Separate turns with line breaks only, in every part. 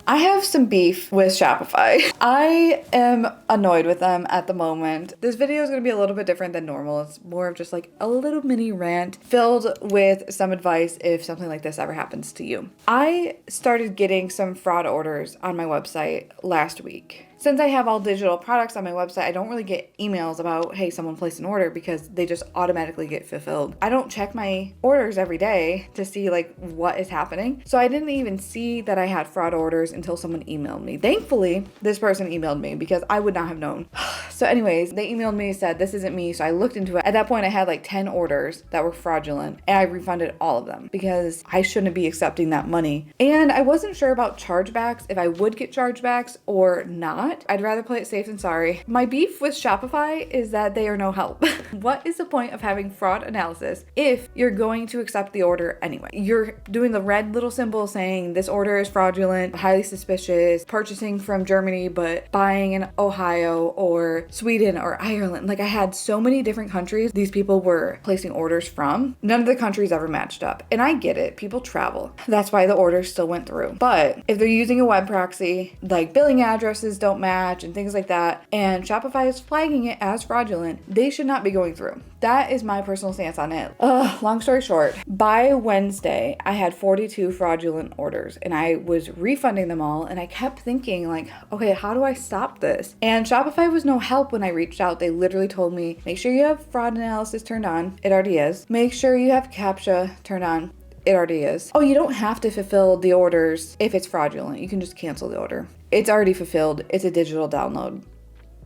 I have some beef with Shopify. I am annoyed with them at the moment. This video is going to be a little bit different than normal. It's more of just like a little mini rant filled with some advice if something like this ever happens to you. I started getting some fraud orders on my website last week. Since I have all digital products on my website, I don't really get emails about, hey, someone placed an order because they just automatically get fulfilled. I don't check my orders every day to see like what is happening. So I didn't even see that I had fraud orders until someone emailed me. Thankfully, this person emailed me because I would not have known. So anyways, they emailed me, said this isn't me. So I looked into it. At that point, I had like 10 orders that were fraudulent and I refunded all of them because I shouldn't be accepting that money. And I wasn't sure about chargebacks, if I would get chargebacks or not. I'd rather play it safe than sorry. My beef with Shopify is that they are no help. What is the point of having fraud analysis if you're going to accept the order anyway? You're doing the red little symbol saying this order is fraudulent, highly suspicious, purchasing from Germany but buying in Ohio or Sweden or Ireland. Like I had so many different countries these people were placing orders from. None of the countries ever matched up. And I get it, people travel. That's why the orders still went through. But if they're using a web proxy, like billing addresses don't match and things like that, and Shopify is flagging it as fraudulent, they should not be going through. That is my personal stance on it. Long story short, by Wednesday, I had 42 fraudulent orders and I was refunding them all. And I kept thinking like, okay, how do I stop this? And Shopify was no help when I reached out. They literally told me, make sure you have fraud analysis turned on. It already is. Make sure you have CAPTCHA turned on. It already is. Oh, you don't have to fulfill the orders if it's fraudulent. You can just cancel the order. It's already fulfilled. It's a digital download.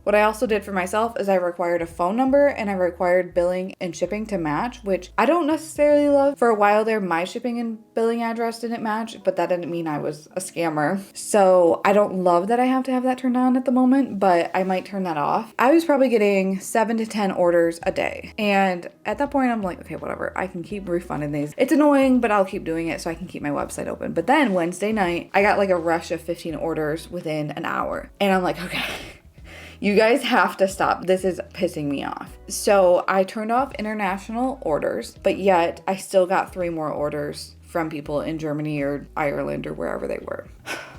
What I also did for myself is I required a phone number and I required billing and shipping to match, which I don't necessarily love. For a while there, my shipping and billing address didn't match, but that didn't mean I was a scammer. So I don't love that I have to have that turned on at the moment, but I might turn that off. I was probably getting 7 to 10 orders a day. And at that point, I'm like, okay, whatever. I can keep refunding these. It's annoying, but I'll keep doing it so I can keep my website open. But then Wednesday night, I got like a rush of 15 orders within an hour. And I'm like, okay. You guys have to stop. This is pissing me off. So I turned off international orders, but yet I still got 3 more orders from people in Germany or Ireland or wherever they were.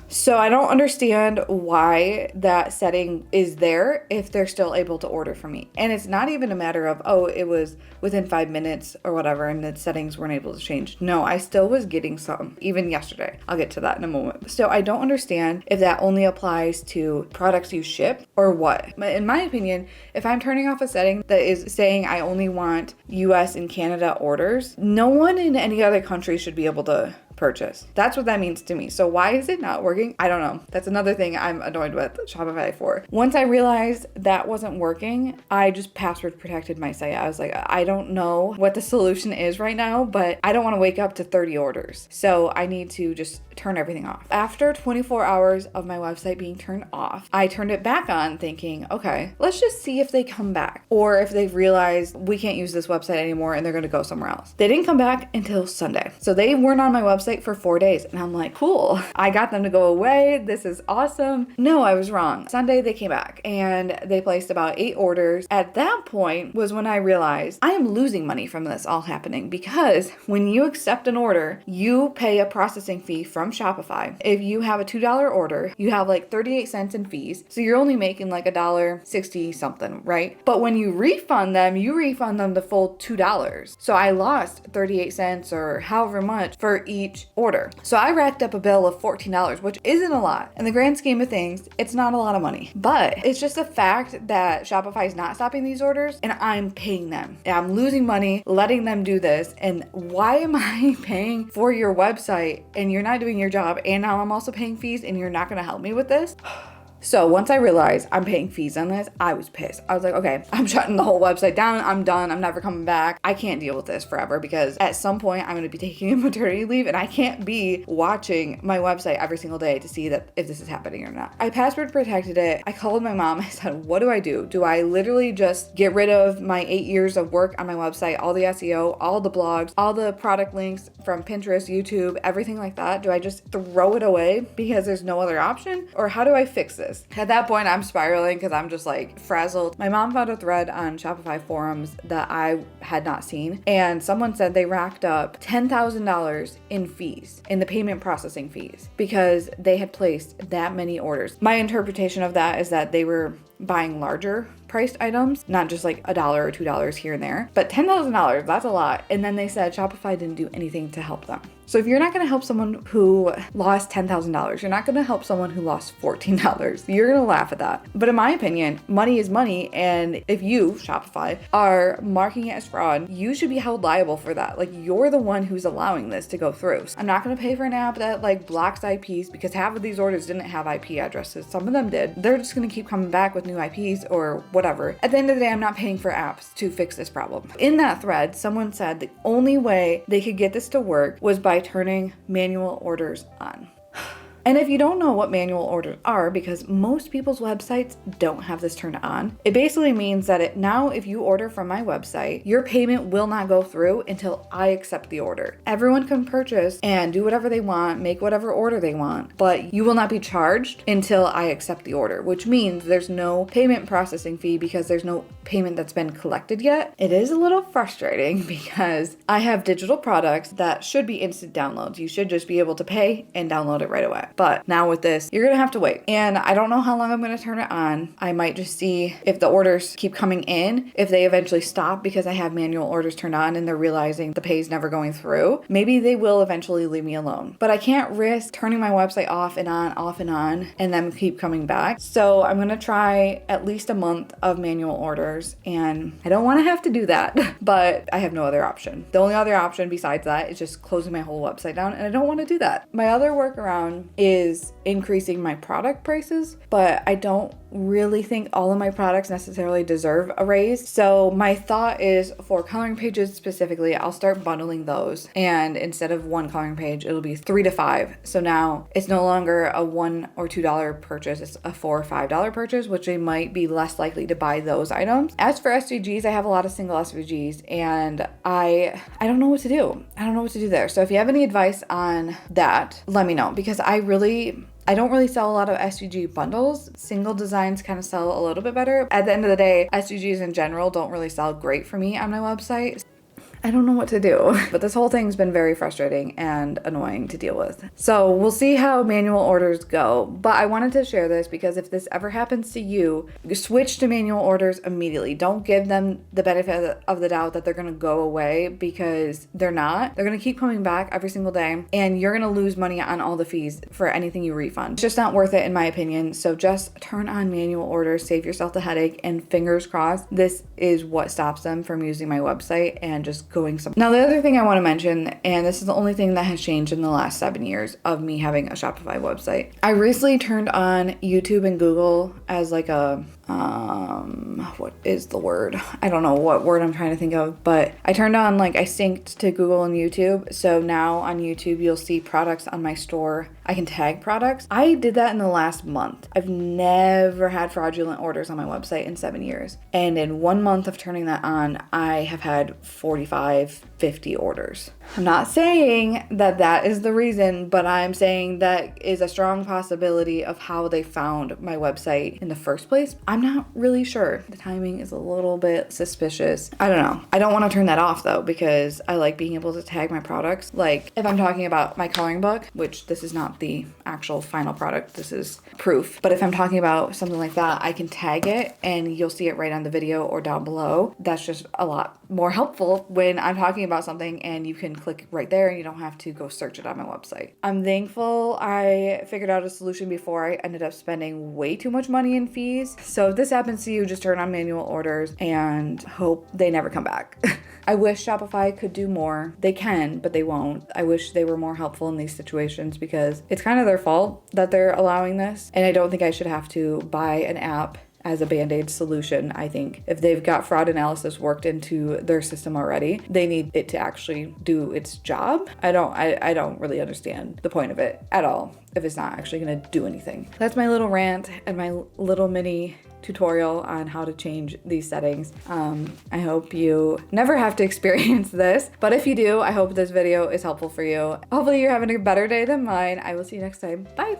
So I don't understand why that setting is there if they're still able to order from me. And it's not even a matter of, oh, it was within 5 minutes or whatever and the settings weren't able to change. No, I still was getting some, even yesterday. I'll get to that in a moment. So I don't understand if that only applies to products you ship or what. But in my opinion, if I'm turning off a setting that is saying I only want US and Canada orders, no one in any other country should be able to purchase. That's what that means to me. So why is it not working? I don't know. That's another thing I'm annoyed with Shopify for. Once I realized that wasn't working, I just password protected my site. I was like, I don't know what the solution is right now, but I don't want to wake up to 30 orders. So I need to just turn everything off. After 24 hours of my website being turned off, I turned it back on thinking, okay, let's just see if they come back or if they've realized we can't use this website anymore and they're going to go somewhere else. They didn't come back until Sunday. So they weren't on my website for 4 days. And I'm like, cool. I got them to go away. This is awesome. No, I was wrong. Sunday they came back and they placed about 8 orders. At that point was when I realized I am losing money from this all happening because when you accept an order, you pay a processing fee from Shopify. If you have a $2 order, you have like 38 cents in fees. So you're only making like $1.60 something, right? But when you refund them the full $2. So I lost 38 cents or however much for each order. So I racked up a bill of $14, which isn't a lot. In the grand scheme of things, it's not a lot of money. But it's just a fact that Shopify is not stopping these orders and I'm paying them. And I'm losing money letting them do this. And why am I paying for your website and you're not doing your job? And now I'm also paying fees and you're not going to help me with this? So once I realized I'm paying fees on this, I was pissed. I was like, okay, I'm shutting the whole website down. I'm done. I'm never coming back. I can't deal with this forever because at some point I'm going to be taking a maternity leave and I can't be watching my website every single day to see that if this is happening or not. I password protected it. I called my mom. I said, what do I do? Do I literally just get rid of my 8 years of work on my website, all the SEO, all the blogs, all the product links from Pinterest, YouTube, everything like that? Do I just throw it away because there's no other option? Or how do I fix this? this. At that point, I'm spiraling because I'm just like frazzled. My mom found a thread on Shopify forums that I had not seen, and someone said they racked up $10,000 in fees, in the payment processing fees, because they had placed that many orders. My interpretation of that is that they were buying larger priced items, not just like $1 or $2 here and there, but $10,000, that's a lot. And then they said Shopify didn't do anything to help them. So if you're not going to help someone who lost $10,000, you're not going to help someone who lost $14. You're going to laugh at that. But in my opinion, money is money. And if you, Shopify, are marking it as fraud, you should be held liable for that. Like, you're the one who's allowing this to go through. I'm not going to pay for an app that like blocks IPs, because half of these orders didn't have IP addresses. Some of them did. They're just going to keep coming back with new IPs or whatever. At the end of the day, I'm not paying for apps to fix this problem. In that thread, someone said the only way they could get this to work was by turning manual orders on. And if you don't know what manual orders are, because most people's websites don't have this turned on, it basically means that now if you order from my website, your payment will not go through until I accept the order. Everyone can purchase and do whatever they want, make whatever order they want, but you will not be charged until I accept the order, which means there's no payment processing fee because there's no payment that's been collected yet. It is a little frustrating because I have digital products that should be instant downloads. You should just be able to pay and download it right away. But now with this, you're gonna have to wait. And I don't know how long I'm gonna turn it on. I might just see if the orders keep coming in, if they eventually stop because I have manual orders turned on and they're realizing the pay is never going through. Maybe they will eventually leave me alone. But I can't risk turning my website off and on, and then keep coming back. So I'm gonna try at least a month of manual orders, and I don't wanna have to do that, but I have no other option. The only other option besides that is just closing my whole website down, and I don't wanna do that. My other workaround is increasing my product prices, but I don't really think all of my products necessarily deserve a raise. So my thought is for coloring pages specifically, I'll start bundling those. And instead of one coloring page, it'll be 3 to 5. So now it's no longer a $1 or $2 purchase, it's a $4 or $5 purchase, which they might be less likely to buy those items. As for SVGs, I have a lot of single SVGs, and I don't know what to do. I don't know what to do there. So if you have any advice on that, let me know, because I don't really sell a lot of SVG bundles. Single designs kind of sell a little bit better. At the end of the day, SVGs in general don't really sell great for me on my website. I don't know what to do, but this whole thing's been very frustrating and annoying to deal with. So we'll see how manual orders go, but I wanted to share this because if this ever happens to you, switch to manual orders immediately. Don't give them the benefit of the doubt that they're gonna go away, because they're not. They're gonna keep coming back every single day, and you're gonna lose money on all the fees for anything you refund. It's just not worth it in my opinion. So just turn on manual orders, save yourself the headache, and fingers crossed this is what stops them from using my website and just going somewhere. Now, the other thing I want to mention, and this is the only thing that has changed in the last 7 years of me having a Shopify website. I recently turned on YouTube and Google as like a, what is the word? I don't know what word I'm trying to think of, but I turned on, like, I synced to Google and YouTube. So now on YouTube, you'll see products on my store. I can tag products. I did that in the last month. I've never had fraudulent orders on my website in 7 years. And in 1 month of turning that on, I have had 45, 50 orders. I'm not saying that that is the reason, but I'm saying that is a strong possibility of how they found my website in the first place. I'm not really sure. The timing is a little bit suspicious. I don't know. I don't want to turn that off though, because I like being able to tag my products. Like if I'm talking about my coloring book, which this is not the actual final product, this is proof. But if I'm talking about something like that, I can tag it and you'll see it right on the video or down below. That's just a lot more helpful when I'm talking about something and you can click right there and you don't have to go search it on my website. I'm thankful I figured out a solution before I ended up spending way too much money in fees. So if this happens to you, just turn on manual orders and hope they never come back. I wish Shopify could do more. They can, but they won't. I wish they were more helpful in these situations because it's kind of their fault that they're allowing this. And I don't think I should have to buy an app as a band-aid solution. I think if they've got fraud analysis worked into their system already, they need it to actually do its job. I don't really understand the point of it at all if it's not actually gonna do anything. That's my little rant and my little mini tutorial on how to change these settings. I hope you never have to experience this, but if you do, I hope this video is helpful for you. Hopefully you're having a better day than mine. I will see you next time. Bye.